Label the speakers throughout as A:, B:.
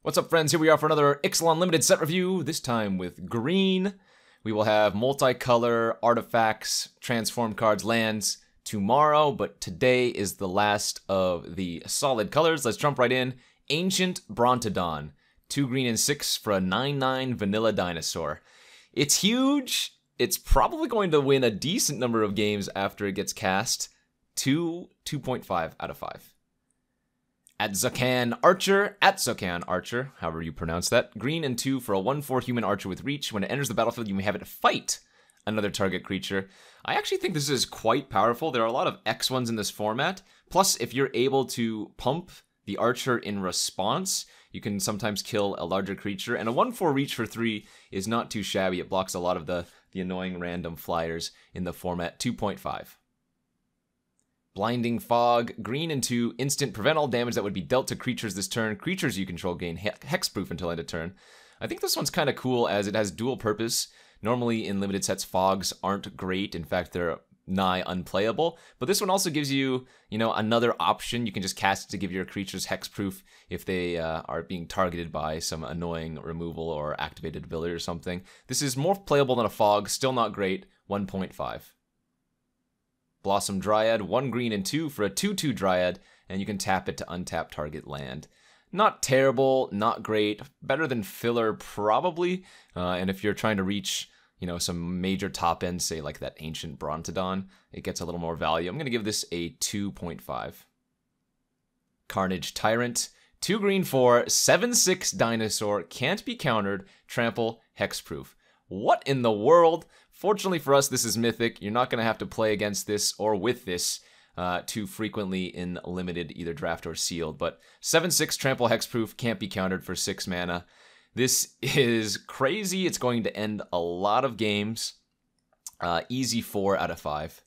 A: What's up, friends? Here we are for another Ixalan Limited set review, this time with green. We will have multicolor artifacts, transform cards, lands tomorrow, but today is the last of the solid colors. Let's jump right in. Ancient Brontodon. 2 green and 6 for a 9/9 vanilla dinosaur. It's huge. It's probably going to win a decent number of games after it gets cast. 2.5 out of 5. Ixalan Archer, however you pronounce that. Green and 2 for a 1/4 human archer with reach. When it enters the battlefield, you may have it fight another target creature. I actually think this is quite powerful. There are a lot of X1s in this format. Plus, if you're able to pump the archer in response, you can sometimes kill a larger creature. And a 1/4 reach for 3 is not too shabby. It blocks a lot of the annoying random flyers in the format. 2.5. Blinding Fog, green and 2, instant, prevent all damage that would be dealt to creatures this turn. Creatures you control gain hexproof until end of turn. I think this one's kind of cool as it has dual purpose. Normally in limited sets, fogs aren't great. In fact, they're nigh unplayable. But this one also gives you, another option. You can just cast it to give your creatures hexproof if they are being targeted by some annoying removal or activated ability or something. This is more playable than a fog, still not great, 1.5. Blossom Dryad, 1 green and 2 for a 2/2 Dryad, and you can tap it to untap target land. Not terrible, not great, better than filler probably, and if you're trying to reach, some major top end, say like that Ancient Brontodon, it gets a little more value. I'm going to give this a 2.5. Carnage Tyrant, 2 green 4, 7/6 dinosaur, can't be countered, trample, hexproof. What in the world? Fortunately for us, this is Mythic. You're not going to have to play against this or with this too frequently in limited, either draft or sealed. But 7/6 trample hexproof can't be countered for 6 mana. This is crazy. It's going to end a lot of games. Easy 4 out of 5.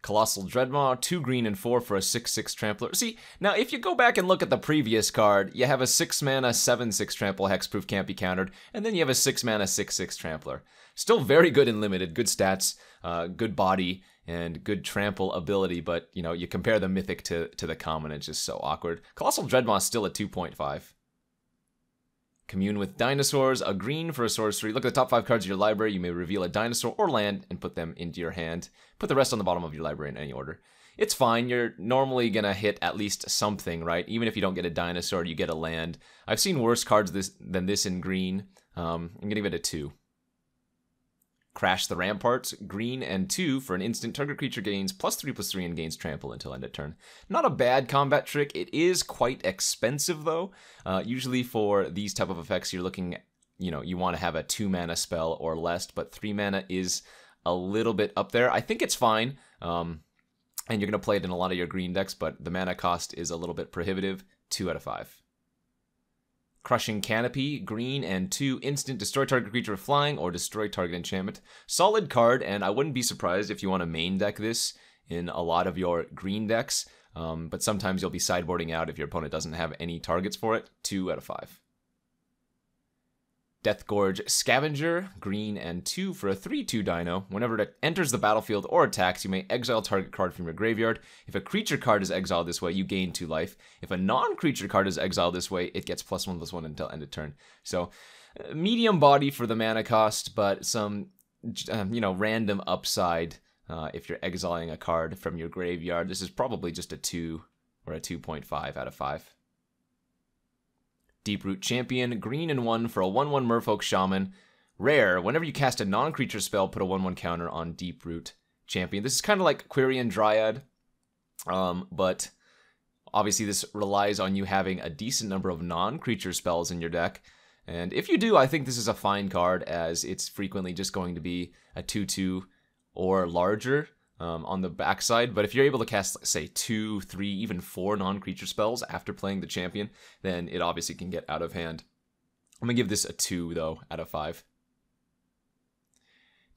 A: Colossal Dreadmaw, 2 green and 4 for a 6/6 trampler. See, now if you go back and look at the previous card, you have a 6 mana 7/6 trample hexproof can't be countered, and then you have a 6 mana 6/6 trampler. Still very good in limited, good stats, good body, and good trample ability, but you compare the mythic to the common, it's just so awkward. Colossal Dreadmaw is still at 2.5. Commune with Dinosaurs, a green for a sorcery. Look at the top 5 cards of your library. You may reveal a dinosaur or land and put them into your hand. Put the rest on the bottom of your library in any order. It's fine. You're normally going to hit at least something, right? Even if you don't get a dinosaur, you get a land. I've seen worse cards than this in green. I'm going to give it a 2. Crash the Ramparts, green and 2 for an instant. Target creature gains +3/+3 and gains trample until end of turn. Not a bad combat trick. It is quite expensive though. Usually for these type of effects, you're looking at, you want to have a 2 mana spell or less, but 3 mana is a little bit up there. I think it's fine, and you're going to play it in a lot of your green decks, but the mana cost is a little bit prohibitive. 2 out of 5. Crushing Canopy, green and 2, instant, destroy target creature with flying or destroy target enchantment. Solid card, and I wouldn't be surprised if you want to main deck this in a lot of your green decks, but sometimes you'll be sideboarding out if your opponent doesn't have any targets for it. 2 out of 5. Death Gorge Scavenger, green and 2 for a 3/2 dino. Whenever it enters the battlefield or attacks, you may exile target card from your graveyard. If a creature card is exiled this way, you gain 2 life. If a non-creature card is exiled this way, it gets +1/+1 until end of turn. So, medium body for the mana cost, but some, random upside if you're exiling a card from your graveyard. This is probably just a 2 or a 2.5 out of 5. Deeproot Champion, green and 1 for a 1/1 Merfolk Shaman. Rare, whenever you cast a non-creature spell, put a 1/1 counter on Deeproot Champion. This is kind of like Quirion Dryad, but obviously this relies on you having a decent number of non-creature spells in your deck. And if you do, I think this is a fine card, as it's frequently just going to be a 2/2 or larger on the backside. But if you're able to cast, say, 2, 3, even 4 non-creature spells after playing the champion, then it obviously can get out of hand. I'm going to give this a 2, though, out of 5.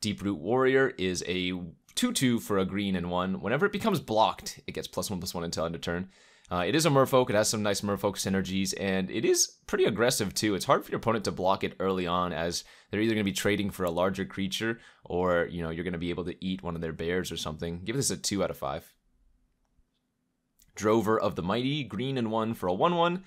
A: Deeproot Warrior is a 2/2 for a green and 1. Whenever it becomes blocked, it gets +1/+1 until end of turn. It is a Merfolk. It has some nice Merfolk synergies, and it is pretty aggressive too. It's hard for your opponent to block it early on, as they're either going to be trading for a larger creature, or you're going to be able to eat one of their bears or something. Give this a 2 out of 5. Drover of the Mighty, green and 1 for a 1/1.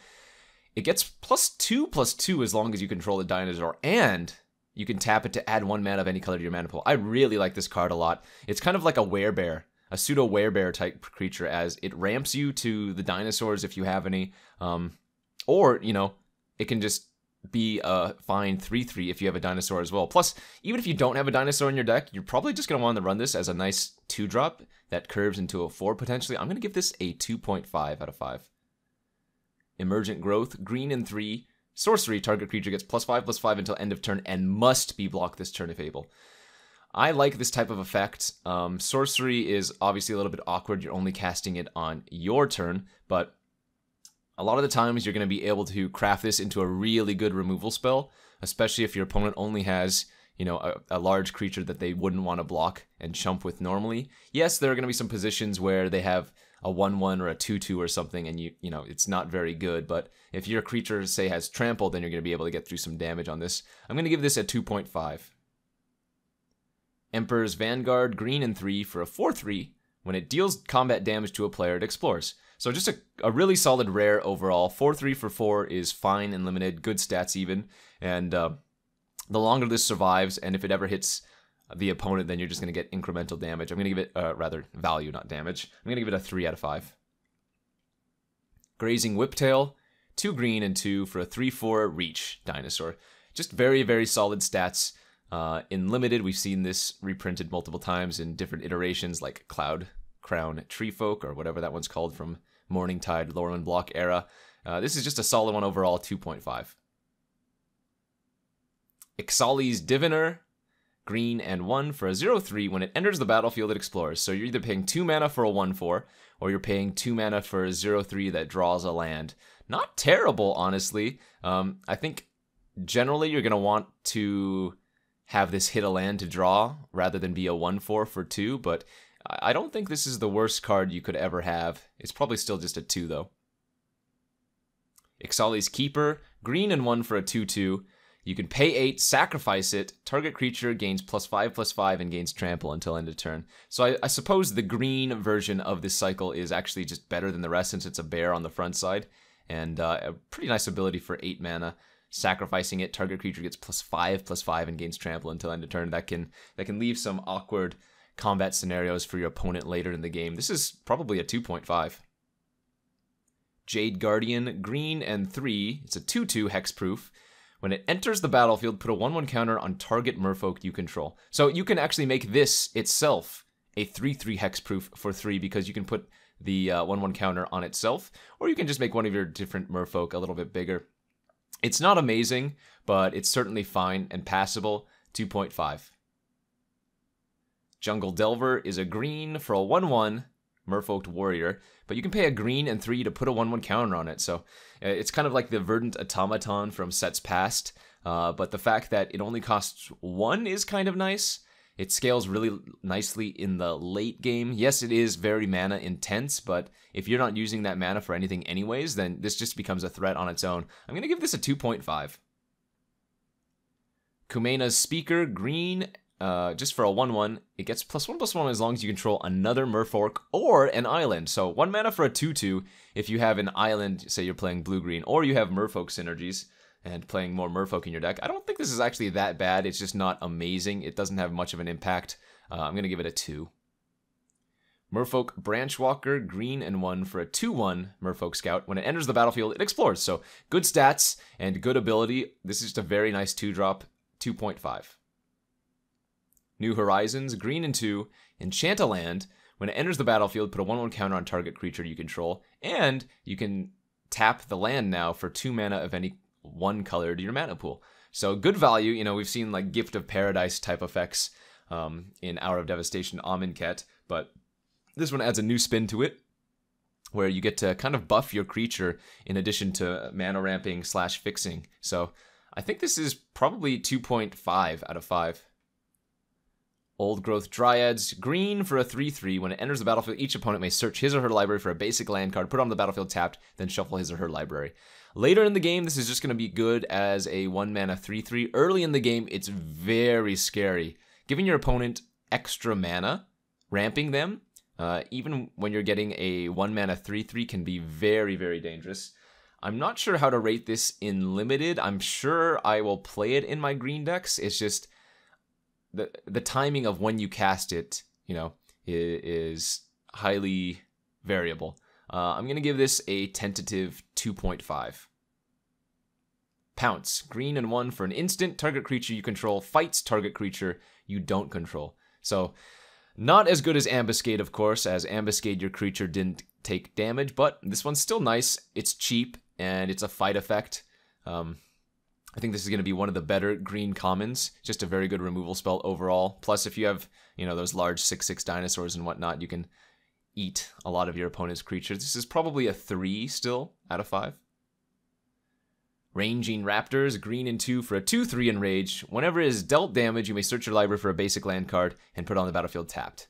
A: It gets +2/+2 as long as you control the Dinosaur, and you can tap it to add 1 mana of any color to your mana pool. I really like this card a lot. It's kind of like a werebear, a pseudo werebear type creature, as it ramps you to the dinosaurs if you have any. Or, you know, it can just be a fine 3/3 if you have a dinosaur as well. Plus, even if you don't have a dinosaur in your deck, you're probably just going to want to run this as a nice 2-drop that curves into a 4 potentially. I'm going to give this a 2.5 out of 5. Emergent Growth, green and 3. Sorcery, target creature gets +5/+5 until end of turn and must be blocked this turn if able. I like this type of effect. Sorcery is obviously a little bit awkward. You're only casting it on your turn, but a lot of the times you're going to be able to craft this into a really good removal spell, especially if your opponent only has, you know, a large creature that they wouldn't want to block and chump with normally. Yes, there are going to be some positions where they have a 1/1 or a 2/2 or something, and you know, it's not very good, but if your creature, say, has trample, then you're going to be able to get through some damage on this. I'm going to give this a 2.5. Emperor's Vanguard, green and 3 for a 4/3. When it deals combat damage to a player, it explores. So just a really solid rare overall. 4/3 for 4 is fine and limited, good stats even, and the longer this survives, and if it ever hits the opponent, then you're just going to get incremental damage. I'm going to give it, rather, value, not damage. I'm going to give it a 3 out of 5. Grazing Whiptail, 2 green and 2 for a 3/4 reach dinosaur. Just very, very solid stats. In Limited, we've seen this reprinted multiple times in different iterations, like Cloud Crown Treefolk, or whatever that one's called from Morningtide, Lorwyn Block era. This is just a solid one overall, 2.5. Ixalan's Diviner, green and 1 for a 0/3. When it enters the battlefield, it explores. So you're either paying 2 mana for a 1/4, or you're paying 2 mana for a 0/3 that draws a land. Not terrible, honestly. I think generally you're going to want to have this hit a land to draw, rather than be a 1/4 for 2, but I don't think this is the worst card you could ever have. It's probably still just a 2, though. Ixalan's Keeper, green and 1 for a 2/2. You can pay 8, sacrifice it. Target creature gains +5/+5 and gains trample until end of turn. So I suppose the green version of this cycle is actually just better than the rest, since it's a bear on the front side. And a pretty nice ability for 8 mana. Sacrificing it, target creature gets +5/+5 and gains trample until end of turn. That can leave some awkward combat scenarios for your opponent later in the game. This is probably a 2.5. Jade Guardian, green and 3. It's a 2/2 hexproof. When it enters the battlefield, put a 1/1 counter on target merfolk you control. So you can actually make this itself a 3/3 hexproof for 3, because you can put the 1/1 counter on itself, or you can just make one of your different merfolk a little bit bigger. It's not amazing, but it's certainly fine and passable. 2.5. Jungle Delver is a green for a 1/1 Merfolked Warrior, but you can pay a green and 3 to put a 1/1 counter on it. So it's kind of like the Verdant Automaton from sets past, but the fact that it only costs 1 is kind of nice. It scales really nicely in the late game. Yes, it is very mana intense, but if you're not using that mana for anything anyways, then this just becomes a threat on its own. I'm going to give this a 2.5. Menas Speaker, green, just for a 1/1. It gets +1/+1 as long as you control another merfolk or an island. So 1 mana for a 2/2 if you have an island, say you're playing blue-green, or you have merfolk synergies and playing more merfolk in your deck. I don't think this is actually that bad. It's just not amazing. It doesn't have much of an impact. I'm going to give it a 2. Merfolk Branchwalker, green and 1 for a 2/1 Merfolk Scout. When it enters the battlefield, it explores. So good stats and good ability. This is just a very nice 2-drop, 2.5. New Horizons, green and 2, enchant a land. When it enters the battlefield, put a 1/1 counter on target creature you control, and you can tap the land now for 2 mana of any 1 color to your mana pool. So good value. You know, we've seen like Gift of Paradise type effects in Hour of Devastation Amonkhet, but this one adds a new spin to it, where you get to kind of buff your creature in addition to mana ramping / fixing. So I think this is probably 2.5 out of 5. Old Growth Dryads, green for a 3/3. When it enters the battlefield, each opponent may search his or her library for a basic land card, put it on the battlefield tapped, then shuffle his or her library. Later in the game, this is just going to be good as a 1 mana 3/3. Early in the game, it's very scary. Giving your opponent extra mana, ramping them, even when you're getting a 1 mana 3/3, can be very, very dangerous. I'm not sure how to rate this in limited. I'm sure I will play it in my green decks. It's just the timing of when you cast it, you know, is highly variable. I'm going to give this a tentative 2.5. Pounce. Green and 1 for an instant. Target creature you control fights target creature you don't control. So, not as good as Ambuscade, of course, as Ambuscade your creature didn't take damage, but this one's still nice. It's cheap, and it's a fight effect. I think this is going to be one of the better green commons. Just a very good removal spell overall. Plus, if you have, you know, those large 6/6 dinosaurs and whatnot, you can eat a lot of your opponent's creatures. This is probably a 3 still out of 5. Ranging Raptors, green and 2 for a 2/3 enrage. Whenever it is dealt damage, you may search your library for a basic land card and put it on the battlefield tapped.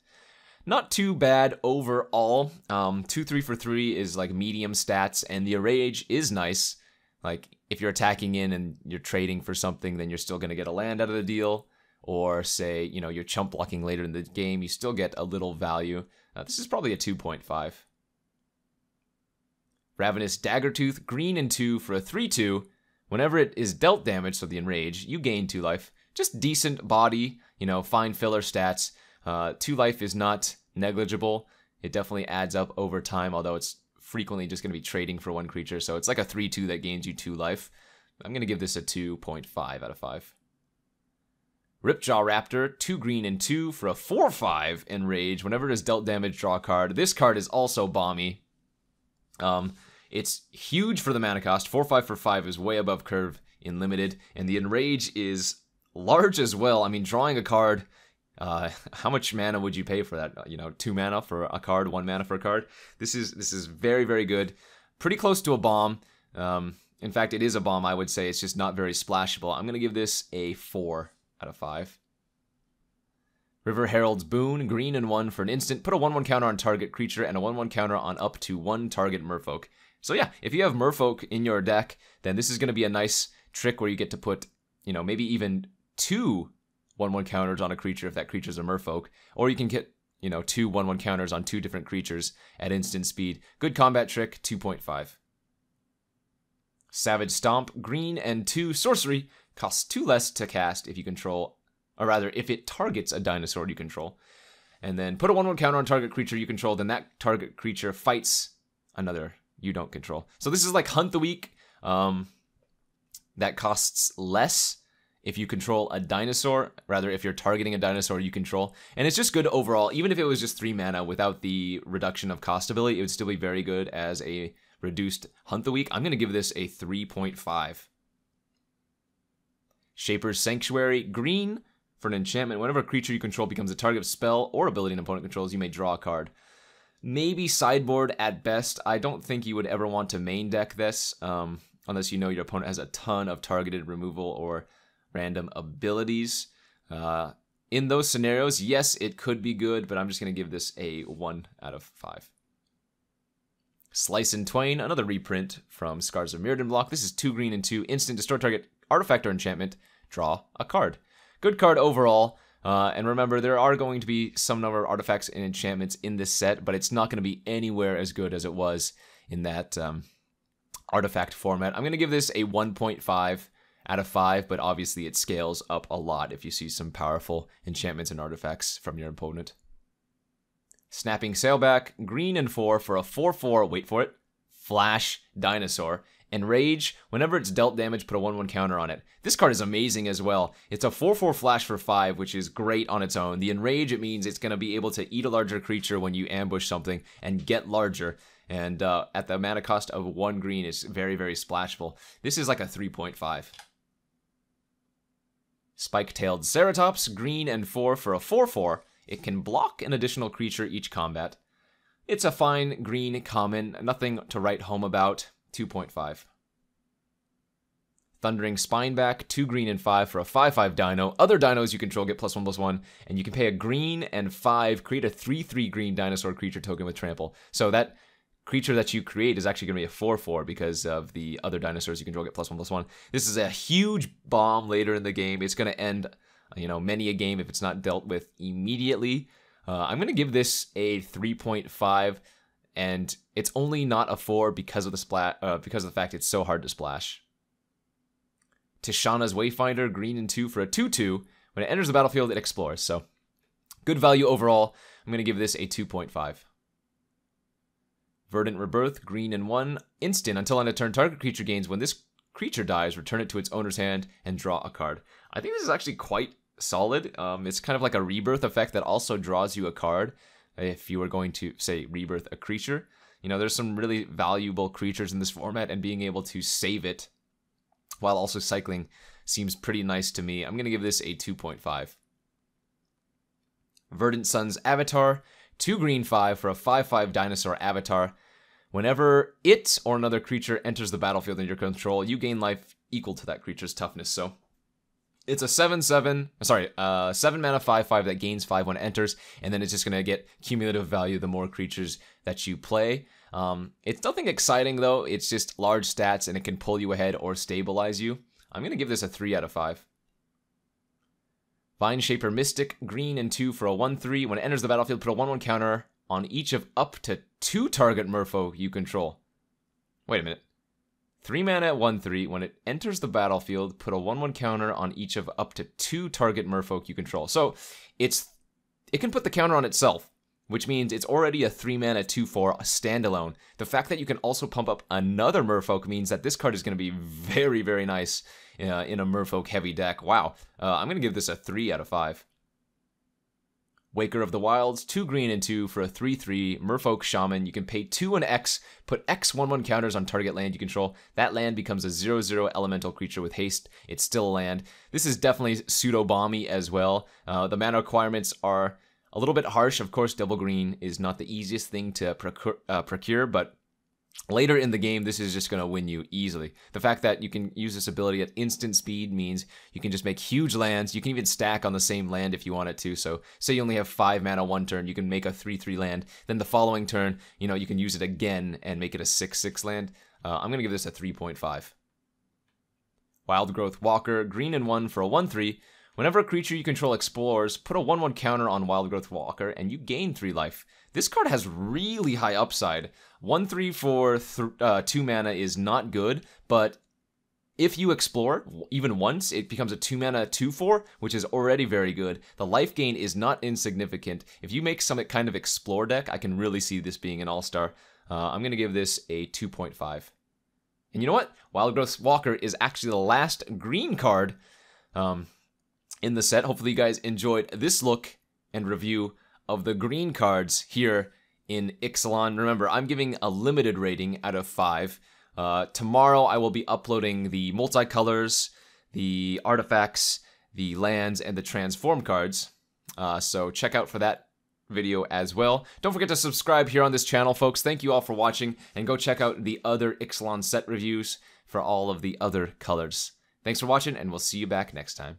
A: Not too bad overall. 2/3 for 3 is like medium stats, and the enrage is nice. Like, if you're attacking in and you're trading for something, then you're still going to get a land out of the deal. Or say, you know, you're chump blocking later in the game, you still get a little value. This is probably a 2.5. Ravenous Daggertooth, green and 2 for a 3/2. Whenever it is dealt damage, so the enrage, you gain 2 life. Just decent body, you know, fine filler stats. 2 life is not negligible. It definitely adds up over time, although it's frequently just going to be trading for 1 creature. So it's like a 3/2 that gains you 2 life. I'm going to give this a 2.5 out of 5. Ripjaw Raptor, 2 green and 2 for a 4/5 enrage. Whenever it is dealt damage, draw a card. This card is also bomby. It's huge for the mana cost. 4/5 for 5 is way above curve in limited, and the enrage is large as well. I mean, drawing a card, how much mana would you pay for that? You know, 2 mana for a card, 1 mana for a card. This is very, very good. Pretty close to a bomb. In fact, it is a bomb, I would say. It's just not very splashable. I'm going to give this a 4 out of 5. River Herald's Boon, green and 1 for an instant. Put a 1/1 counter on target creature and a 1/1 counter on up to 1 target merfolk. So yeah, if you have merfolk in your deck, then this is going to be a nice trick where you get to put, you know, maybe even 2 1/1 counters on a creature if that creature's a merfolk. Or you can get, you know, 2 1/1 counters on 2 different creatures at instant speed. Good combat trick, 2.5. Savage Stomp, green and 2 sorcery. Costs 2 less to cast if you control, or rather, if it targets a dinosaur you control. And then put a 1/1 counter on target creature you control, then that target creature fights another you don't control. So this is like Hunt the Weak. That costs less if you control a dinosaur, rather if you're targeting a dinosaur you control. And it's just good overall. Even if it was just 3 mana without the reduction of cost ability, it would still be very good as a reduced Hunt the Weak. I'm going to give this a 3.5. Shaper's Sanctuary, green for an enchantment. Whenever a creature you control becomes a target of spell or ability an opponent controls, you may draw a card. Maybe sideboard at best. I don't think you would ever want to main deck this, unless you know your opponent has a ton of targeted removal or random abilities. In those scenarios, yes, it could be good, but I'm just going to give this a 1 out of 5. Slice and Twain, another reprint from Scars of Mirrodin block. This is 2 green and 2, instant, destroy target artifact or enchantment, draw a card. Good card overall. And remember, there are going to be some number of artifacts and enchantments in this set, but it's not going to be anywhere as good as it was in that artifact format. I'm going to give this a 1.5 out of 5, but obviously it scales up a lot if you see some powerful enchantments and artifacts from your opponent. Snapping Sailback, green and 4 for a 4/4, wait for it, Flash Dinosaur. Enrage, whenever it's dealt damage, put a 1/1 counter on it. This card is amazing as well. It's a 4/4 flash for 5, which is great on its own. The Enrage, it means it's going to be able to eat a larger creature when you ambush something and get larger. And at the mana cost of 1 green, is very, very splashable. This is like a 3.5. Spike-tailed Ceratops, green and 4 for a 4/4. It can block an additional creature each combat. It's a fine green common, nothing to write home about. 2.5. Thundering Spineback, 2 green and 5 for a 5/5 dino. Other dinos you control get +1/+1, and you can pay a green and 5, create a 3/3 green dinosaur creature token with trample. So that creature that you create is actually going to be a 4/4 because of the other dinosaurs you control get +1/+1. This is a huge bomb later in the game. It's going to end, you know, many a game if it's not dealt with immediately. I'm going to give this a 3.5. and it's only not a 4 because of the fact it's so hard to splash. Tishana's Wayfinder, green and 2 for a 2/2. When it enters the battlefield, it explores. So good value overall. I'm going to give this a 2.5. Verdant Rebirth, green and 1, instant. Until end of turn, target creature gains. When this creature dies, return it to its owner's hand and draw a card. I think this is actually quite solid. It's kind of like a rebirth effect that also draws you a card if you were going to, say, rebirth a creature. You know, there's some really valuable creatures in this format, and being able to save it while also cycling seems pretty nice to me. I'm going to give this a 2.5. Verdant Sun's Avatar, 2 green 5 for a 5/5 dinosaur avatar. Whenever it or another creature enters the battlefield in your control, you gain life equal to that creature's toughness. So it's a 7 mana 5/5 that gains 5 when it enters, and then it's just going to get cumulative value the more creatures that you play. It's nothing exciting though, it's just large stats and it can pull you ahead or stabilize you. I'm going to give this a 3 out of 5. Vine Shaper Mystic, green and 2 for a 1/3. When it enters the battlefield, put a 1/1 counter on each of up to 2 target merfolk you control. Wait a minute. 3 mana 1/3. When it enters the battlefield, put a 1/1 counter on each of up to 2 target merfolk you control. So it can put the counter on itself, which means it's already a 3 mana 2/4, a standalone. The fact that you can also pump up another merfolk means that this card is going to be very, very nice in a merfolk heavy deck. Wow. I'm going to give this a 3 out of 5. Waker of the Wilds, 2 green and 2 for a 3/3 merfolk shaman. You can pay 2 and X, put X 1/1 counters on target land you control. That land becomes a 0/0 elemental creature with haste. It's still a land. This is definitely pseudo-bomby as well. The mana requirements are a little bit harsh. Of course, double green is not the easiest thing to procure, but later in the game, this is just going to win you easily. The fact that you can use this ability at instant speed means you can just make huge lands. You can even stack on the same land if you want it to. So say you only have 5 mana one turn, you can make a 3/3 land. Then the following turn, you can use it again and make it a 6/6 land. I'm going to give this a 3.5. Wild Growth Walker, green and 1 for a 1/3. Whenever a creature you control explores, put a 1/1 counter on Wild Growth Walker and you gain 3 life. This card has really high upside. 1/3 for 2 mana is not good, but if you explore even once, it becomes a 2 mana 2/4, which is already very good. The life gain is not insignificant. If you make some kind of explore deck, I can really see this being an all-star. I'm going to give this a 2.5. And you know what? Wild Growth Walker is actually the last green card in the set. Hopefully you guys enjoyed this look and review of the green cards here in Ixalan. Remember, I'm giving a limited rating out of 5. Tomorrow I will be uploading the multicolors, the artifacts, the lands, and the transform cards. So check out for that video as well. Don't forget to subscribe here on this channel, folks. Thank you all for watching, and go check out the other Ixalan set reviews for all of the other colors. Thanks for watching, and we'll see you back next time.